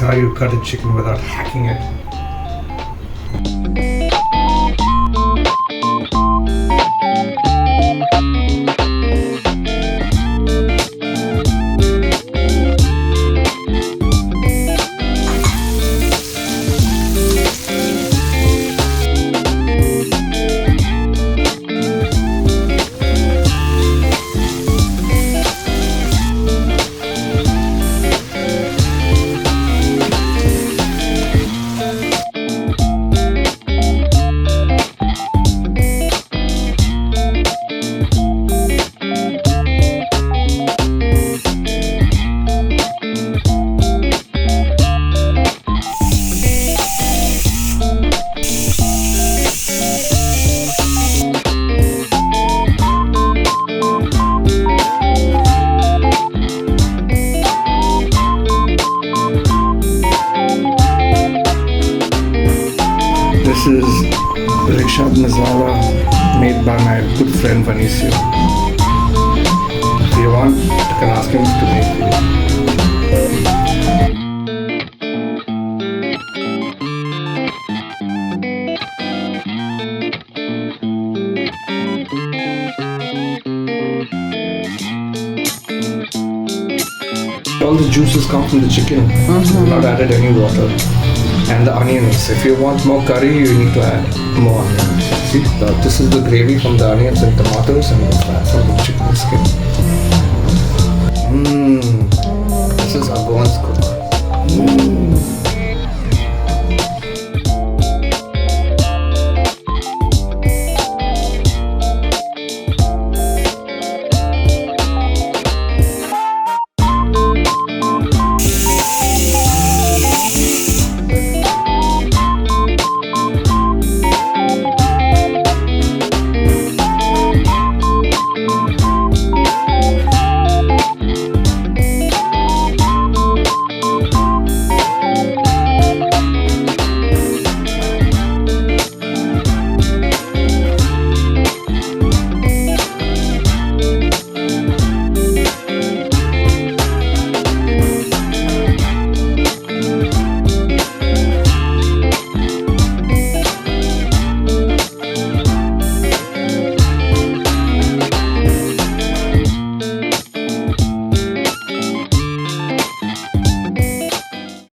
how you cut a chicken without hacking it. This is Rishad Masala made by my good friend Vanisio. If you want, you can ask him to make it. All the juices come from the chicken, not added any water. And the onions. If you want more curry, you need to add more onions. See, this is the gravy from the onions and tomatoes and the fat from the chicken skin. This is Agwan's cook.